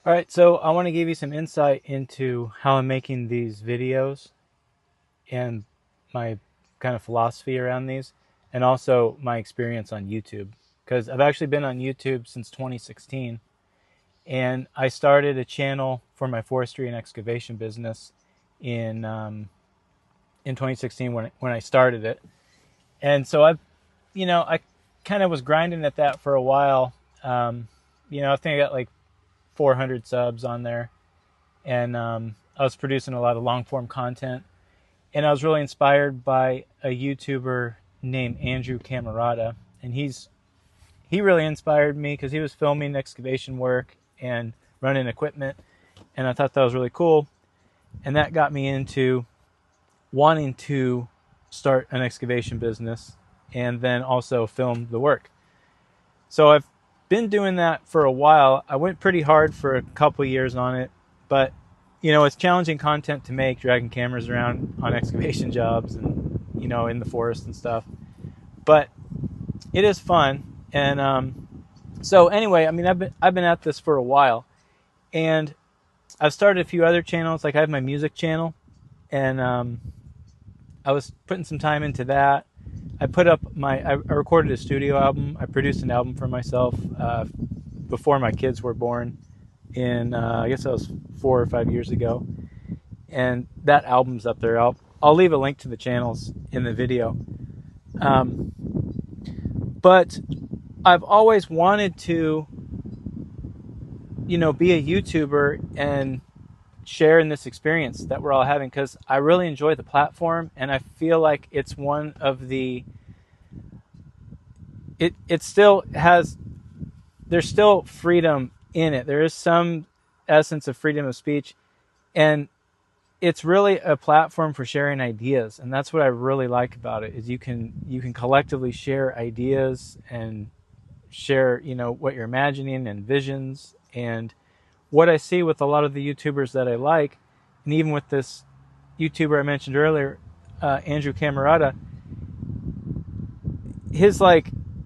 All right, so I want to give you some insight into how I'm making these videos and my kind of philosophy around these, and also my experience on YouTube. Because I've actually been on YouTube since 2016, and I started a channel for my forestry and excavation business in in 2016 when I started it. And so I kind of was grinding at that for a while. I think I got like 400 subs on there, and I was producing a lot of long form content. And I was really inspired by a YouTuber named Andrew Camerata, and he really inspired me because he was filming excavation work and running equipment, and I thought that was really cool. And that got me into wanting to start an excavation business and then also film the work. So I've been doing that for a while. I went pretty hard for a couple years on it, but it's challenging content to make, dragging cameras around on excavation jobs and in the forest and stuff. But it is fun, and so anyway, I mean, I've been at this for a while, and I've started a few other channels. Like I have my music channel, and I was putting some time into that. I recorded a studio album. I produced an album for myself before my kids were born. I guess that was 4 or 5 years ago, and that album's up there. I'll leave a link to the channels in the video. But I've always wanted to, be a YouTuber and share in this experience that we're all having, because I really enjoy the platform, and I feel like it's one of the it still has, there's still freedom in it. There is some essence of freedom of speech, and it's really a platform for sharing ideas, and that's what I really like about it. Is you can collectively share ideas and share what you're imagining and visions. And what I see with a lot of the YouTubers that I like, and even with this YouTuber I mentioned earlier, Andrew Camerata,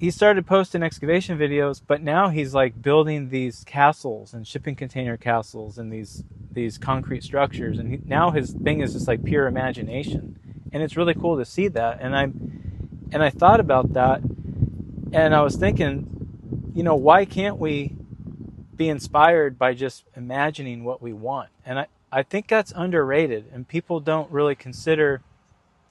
he started posting excavation videos, but now he's like building these castles and shipping container castles and these concrete structures, and now his thing is just like pure imagination, and it's really cool to see that. And I thought about that, and I was thinking, why can't we be inspired by just imagining what we want? And I think that's underrated, and people don't really consider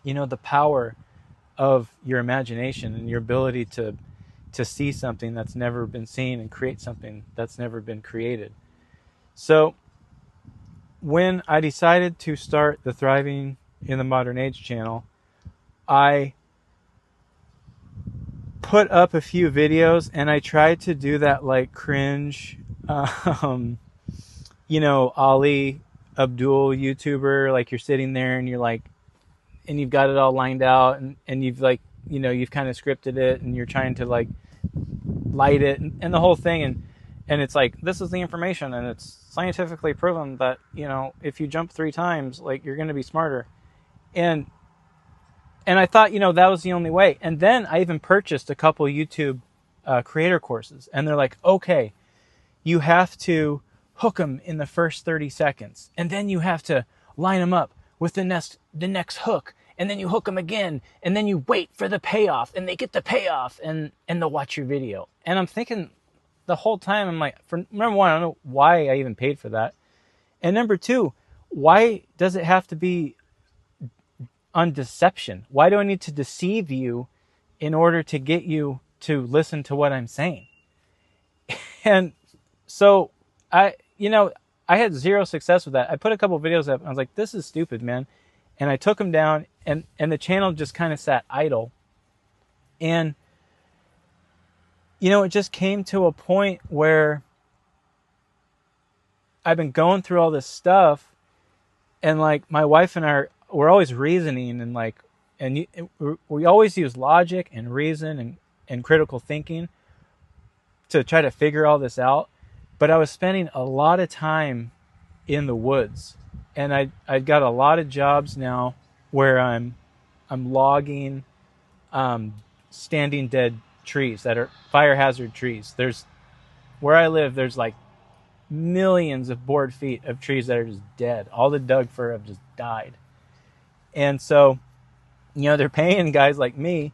the power of your imagination and your ability to see something that's never been seen and create something that's never been created. So when I decided to start the Thriving in the Modern Age channel, I put up a few videos, and I tried to do that like cringe Ali Abdul YouTuber, like you're sitting there and you're like, and you've got it all lined out, and you've like, you've kind of scripted it, and you're trying to like light it and the whole thing, and it's like, this is the information, and it's scientifically proven that if you jump 3 times, like, you're going to be smarter. And I thought that was the only way. And then I even purchased a couple YouTube creator courses, and they're like, okay, you have to hook them in the first 30 seconds, and then you have to line them up with the next hook, and then you hook them again, and then you wait for the payoff, and they get the payoff, and they'll watch your video. And I'm thinking the whole time, I'm like, for number one, I don't know why I even paid for that, and number two, why does it have to be on deception? Why do I need to deceive you in order to get you to listen to what I'm saying? And so I had zero success with that. I put a couple videos up, and I was like, this is stupid, man. And I took them down, and the channel just kind of sat idle. And, it just came to a point where I've been going through all this stuff, and like my wife and we're always reasoning, and like, and we always use logic and reason and critical thinking to try to figure all this out. But I was spending a lot of time in the woods, and I've got a lot of jobs now where I'm logging standing dead trees that are fire hazard trees. Where I live, there's like millions of board feet of trees that are just dead. All the dug fir have just died. And so, they're paying guys like me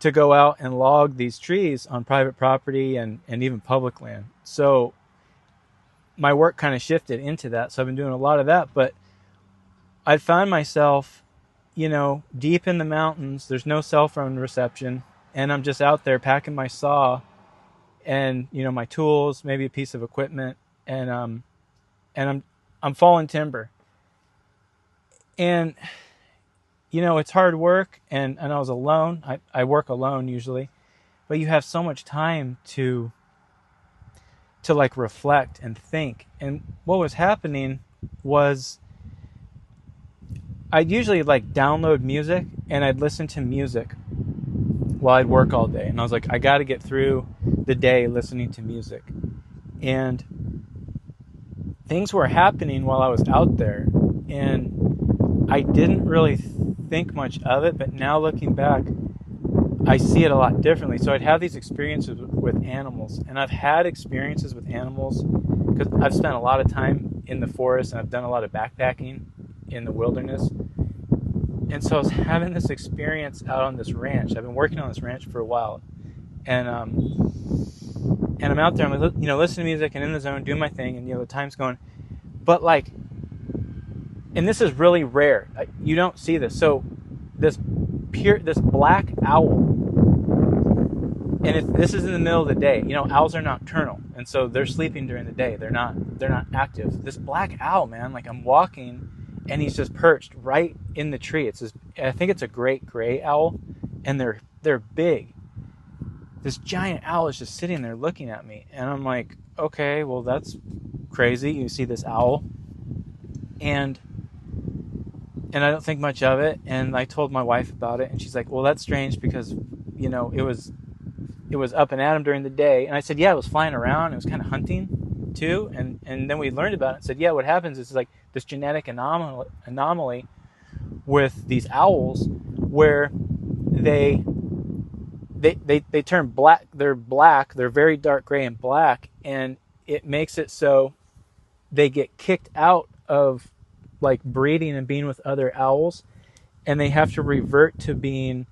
to go out and log these trees on private property and even public land. So my work kind of shifted into that. So I've been doing a lot of that, but I found myself, deep in the mountains. There's no cell phone reception, and I'm just out there packing my saw and, my tools, maybe a piece of equipment, and I'm falling timber. And it's hard work, and I was alone. I work alone usually, but you have so much time to like reflect and think. And what was happening was I'd usually like download music and I'd listen to music while I'd work all day. And I was like, I got to get through the day listening to music. And things were happening while I was out there, and I didn't really think much of it, but now looking back, I see it a lot differently. So I'd have these experiences with animals, and I've had experiences with animals because I've spent a lot of time in the forest and I've done a lot of backpacking in the wilderness. And so I was having this experience out on this ranch. I've been working on this ranch for a while, and I'm out there, I'm listening to music and in the zone, doing my thing, and the time's going. But like, and this is really rare. You don't see this. So this black owl, and this is in the middle of the day. Owls are nocturnal, and so they're sleeping during the day. They're not active. This black owl, man, like I'm walking, and he's just perched right in the tree. I think it's a great gray owl, and they're big. This giant owl is just sitting there looking at me, and I'm like, okay, well, that's crazy. You see this owl, and I don't think much of it. And I told my wife about it, and she's like, well, that's strange because it was up and at him during the day. And I said, yeah, it was flying around. It was kind of hunting too. And then we learned about it and said, yeah, what happens is like this genetic anomaly with these owls where they turn black. They're black. They're very dark gray and black. And it makes it so they get kicked out of like breeding and being with other owls. And they have to revert to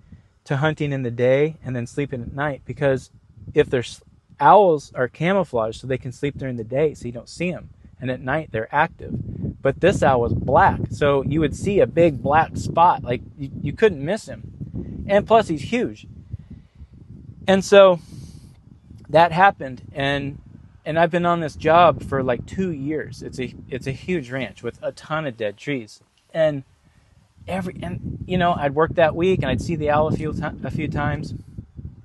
hunting in the day and then sleeping at night, because if there's owls are camouflaged so they can sleep during the day so you don't see them, and at night they're active. But this owl was black, so you would see a big black spot, like you couldn't miss him. And plus he's huge. And so that happened, and I've been on this job for like 2 years. It's a huge ranch with a ton of dead trees. And I'd work that week and I'd see the owl a few times.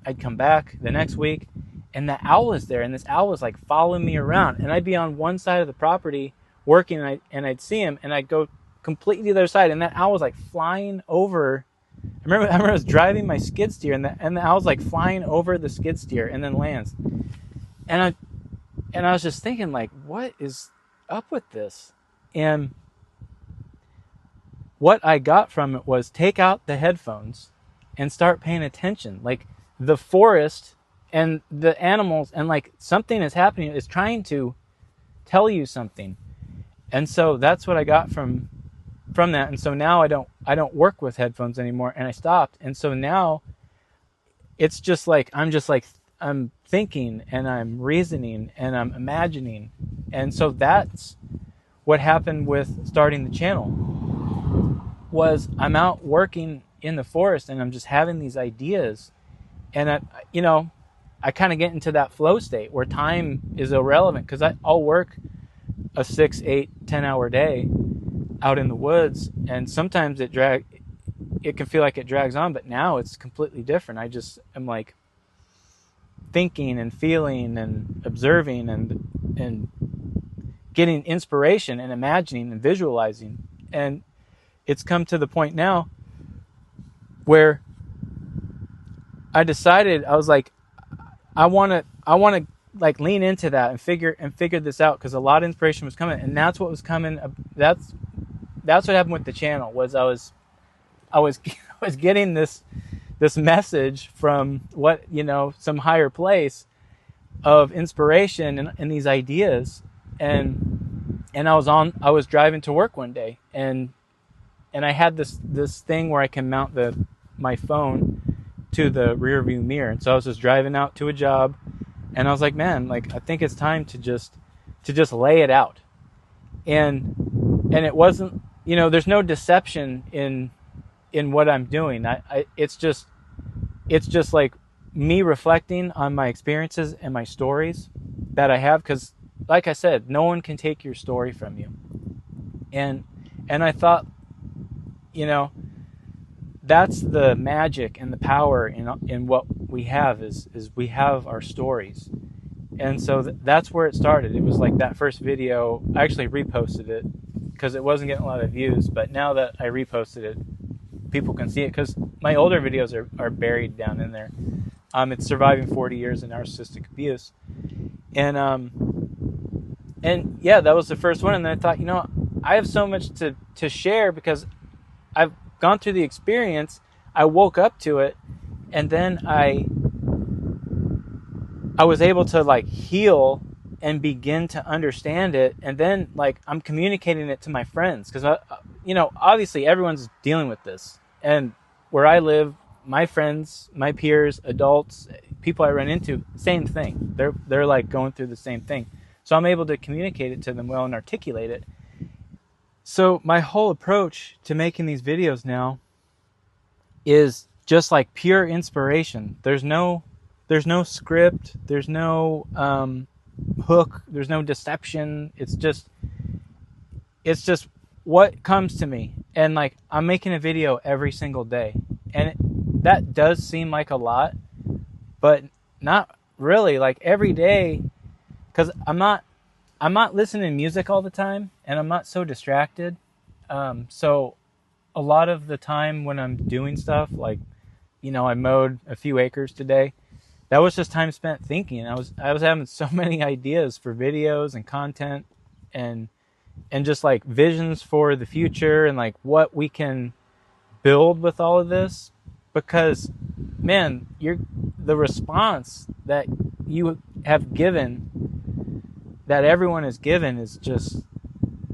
I'd come back the next week and the owl is there, and this owl was like following me around, and I'd be on one side of the property working, and I'd see him, and I'd go completely to the other side, and that owl was like flying over. I remember I was driving my skid steer, and the owl was like flying over the skid steer and then lands. And I was just thinking, like, what is up with this? And what I got from it was take out the headphones and start paying attention. Like the forest and the animals, and like something is happening, is trying to tell you something. And so that's what I got from that. And so now I don't work with headphones anymore, and I stopped. And so now it's just like I'm thinking and I'm reasoning and I'm imagining. And so that's what happened with starting the channel. Was I'm out working in the forest and I'm just having these ideas, and I kind of get into that flow state where time is irrelevant, because I'll work a 6, 8, 10-hour day out in the woods, and sometimes it can feel like it drags on, but now it's completely different. I just am like thinking and feeling and observing and getting inspiration and imagining and visualizing. And it's come to the point now where I decided, I was like, I want to like lean into that and figure this out, because a lot of inspiration was coming, and that's what was coming. That's what happened with the channel. Was I was getting this message from some higher place of inspiration and these ideas, and I was driving to work one day, and I had this thing where I can mount my phone to the rear view mirror. And so I was just driving out to a job, and I was like, man, like, I think it's time to just lay it out. And it wasn't, there's no deception in what I'm doing. It's just like me reflecting on my experiences and my stories that I have, because like I said, no one can take your story from you. And I thought, that's the magic and the power in what we have is we have our stories. And so that's where it started. It was like that first video, I actually reposted it because it wasn't getting a lot of views, but now that I reposted it, people can see it, because my older videos are buried down in there. It's surviving 40 years in narcissistic abuse. And yeah, that was the first one. And then I thought, I have so much to share, because I've gone through the experience. I woke up to it, and then I was able to like heal and begin to understand it. And then like I'm communicating it to my friends, because obviously everyone's dealing with this. And where I live, my friends, my peers, adults, people I run into, same thing. They're like going through the same thing. So I'm able to communicate it to them well and articulate it. So my whole approach to making these videos now is just like pure inspiration. There's no script. There's no hook. There's no deception. It's just what comes to me. And like, I'm making a video every single day, and that does seem like a lot, but not really. Like every day, because I'm not listening to music all the time, and I'm not so distracted. So a lot of the time when I'm doing stuff, like, I mowed a few acres today. That was just time spent thinking. I was having so many ideas for videos and content, and just like visions for the future, and like what we can build with all of this. Because, man, the response that you have given, that everyone has given, is just,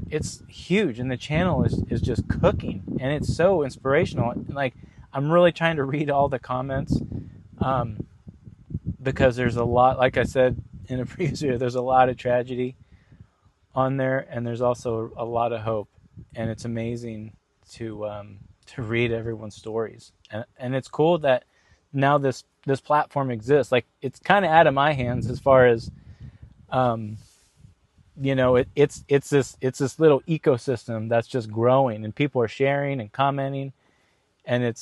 it's huge, and the channel is just cooking, and it's so inspirational. Like, I'm really trying to read all the comments, because there's a lot, like I said in a previous video, there's a lot of tragedy on there, and there's also a lot of hope. And it's amazing to read everyone's stories, and it's cool that now this platform exists. Like, it's kind of out of my hands as far as it's this little ecosystem that's just growing, and people are sharing and commenting, and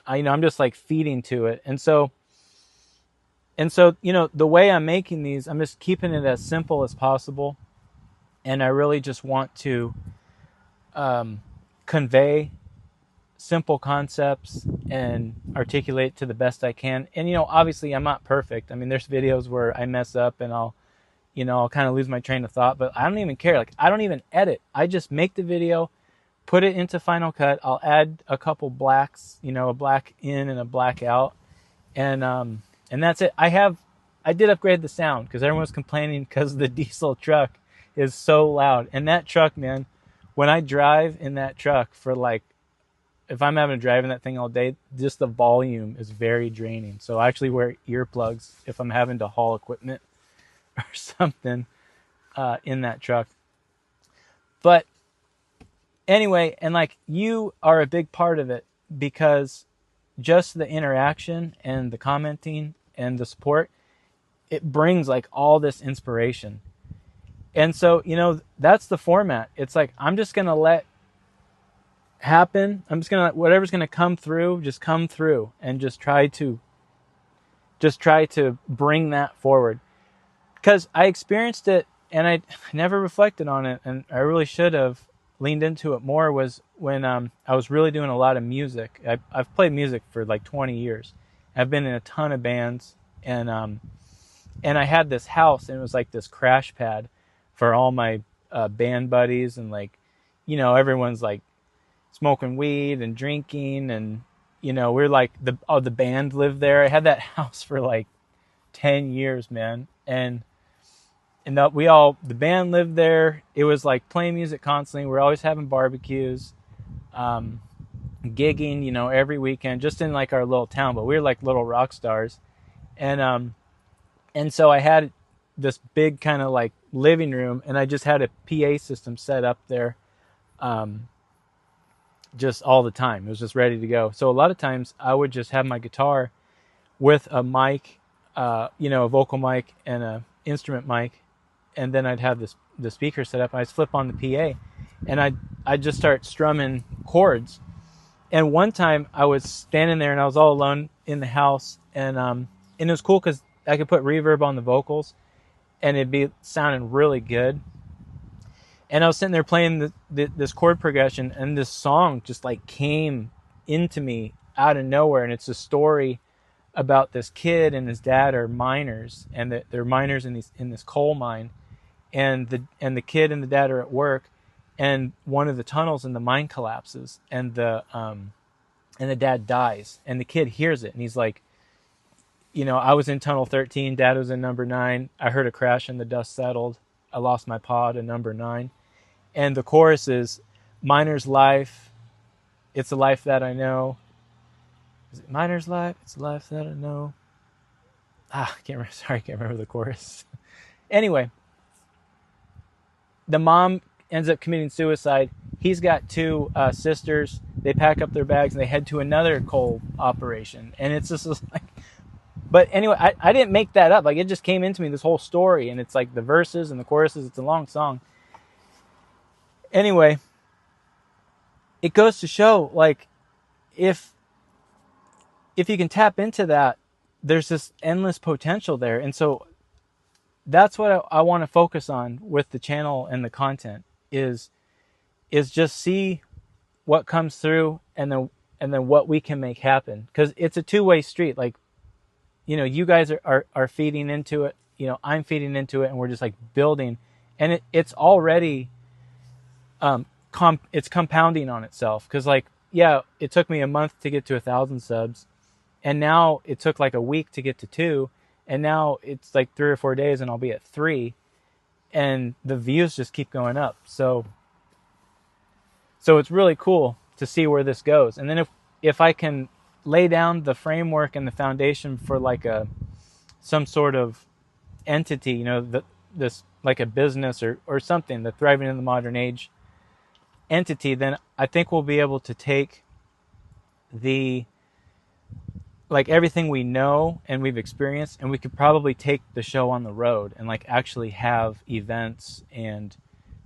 I'm just like feeding to it. And so the way I'm making these, I'm just keeping it as simple as possible, and I really just want to convey simple concepts and articulate to the best I can. And obviously I'm not perfect. I mean, there's videos where I mess up, and I'll kind of lose my train of thought, but I don't even care. Like, I don't even edit. I just make the video, put it into Final Cut. I'll add a couple blacks, a black in and a black out, and that's it. I did upgrade the sound, because everyone was complaining because the diesel truck is so loud. And that truck, man, when I drive in that truck for like, if I'm having to drive in that thing all day, just the volume is very draining. So I actually wear earplugs if I'm having to haul equipment or something in that truck. But anyway, and like, you are a big part of it, because just the interaction and the commenting and the support, it brings like all this inspiration. And so, that's the format. It's like, I'm just going to let happen. I'm just going to let whatever's going to come through, just come through, and just try to bring that forward. Because I experienced it, and I never reflected on it, and I really should have leaned into it more, was when I was really doing a lot of music. I've played music for like 20 years. I've been in a ton of bands, and I had this house, and it was like this crash pad for all my band buddies, and like, everyone's like smoking weed and drinking, and we're like, the band lived there. I had that house for like 10 years, man. And and the band lived there. It was like playing music constantly. We're always having barbecues, gigging, every weekend, just in like our little town. But we were like little rock stars, and so I had this big kind of like living room, and I just had a PA system set up there, just all the time. It was just ready to go. So a lot of times I would just have my guitar with a mic, a vocal mic and a instrument mic, and then I'd have the speaker set up. I'd flip on the PA, and I'd just start strumming chords. And one time I was standing there and I was all alone in the house, and it was cool because I could put reverb on the vocals, and it'd be sounding really good. And I was sitting there playing this chord progression, and this song just like came into me out of nowhere. And it's a story about this kid and his dad are miners, and they're miners in this coal mine, and the kid and the dad are at work, and one of the tunnels in the mine collapses, and the dad dies, and the kid hears it, and he's like, I was in tunnel 13, dad was in number 9. I heard a crash and the dust settled. I lost my pod in number 9. And the chorus is, miner's life, it's a life that I know. Is it miner's life? It's a life that I know. I can't remember the chorus. Anyway, the mom ends up committing suicide. He's got 2 sisters. They pack up their bags and they head to another coal operation. And it's just like, but anyway, I didn't make that up. Like, it just came into me, this whole story. And it's like the verses and the choruses. It's a long song. Anyway, it goes to show, like, if you can tap into that, there's this endless potential there. And so that's what I want to focus on with the channel and the content is just see what comes through, and then what we can make happen. Because it's a two-way street. Like, you guys are feeding into it. I'm feeding into it, and we're just like building. And it's already, it's compounding on itself. Because like, yeah, it took me a month to get to 1,000 subs. And now it took like a week to get to 2. And now it's like 3 or 4 days and I'll be at 3. And the views just keep going up. So it's really cool to see where this goes. And then if I can lay down the framework and the foundation for like some sort of entity, this like a business or something, the thriving in the modern age entity, then I think we'll be able to take like everything we know and we've experienced, and we could probably take the show on the road and like actually have events and,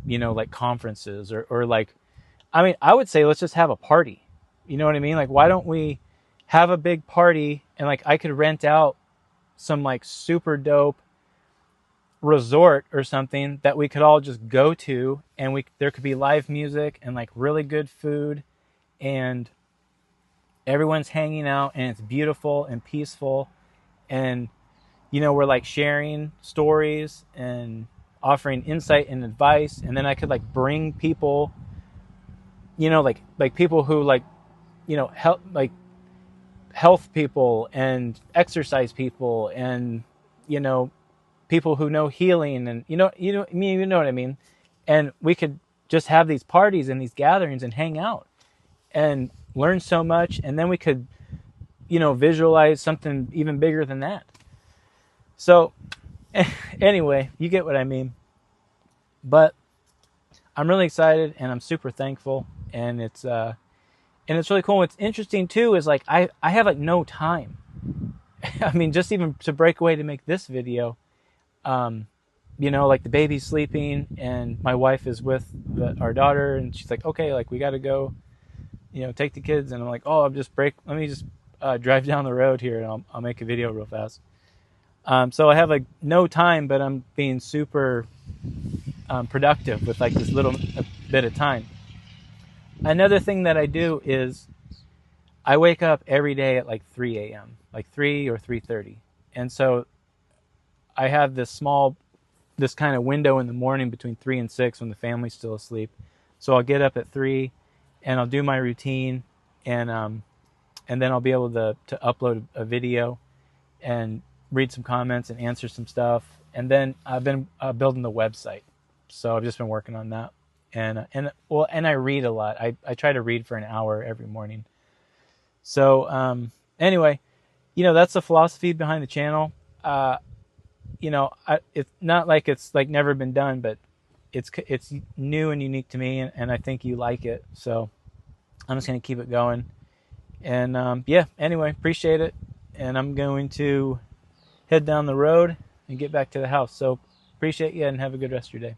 like conferences or like, I mean, I would say let's just have a party. You know what I mean? Like, why don't we have a big party, and like I could rent out some like super dope resort or something that we could all just go to, and there could be live music and like really good food, and everyone's hanging out, and it's beautiful and peaceful, and we're like sharing stories and offering insight and advice. And then I could like bring people, like people who like help, like health people and exercise people, and people who know healing, and you know what I mean. And we could just have these parties and these gatherings and hang out and learn so much, and then we could visualize something even bigger than that. So anyway, you get what I mean. But I'm really excited, and I'm super thankful, and it's really cool. What's interesting too is like I have like no time. I mean, just even to break away to make this video, like the baby's sleeping and my wife is with our daughter, and she's like, okay, like we got to go, take the kids. And I'm like, oh, let me just drive down the road here, and I'll make a video real fast. So I have like no time, but I'm being super productive with like this little bit of time. Another thing that I do is I wake up every day at like 3 a.m., like 3 or 3:30. And so I have this kind of window in the morning between 3 and 6 when the family's still asleep. So I'll get up at 3 and I'll do my routine, and then I'll be able to upload a video and read some comments and answer some stuff, And then I've been building the website, so I've just been working on that. And I read a lot. I try to read for an hour every morning. So anyway, that's the philosophy behind the channel. It's not like it's like never been done, but it's new and unique to me, and I think you like it. So I'm just going to keep it going. And yeah, anyway, appreciate it. And I'm going to head down the road and get back to the house. So appreciate you and have a good rest of your day.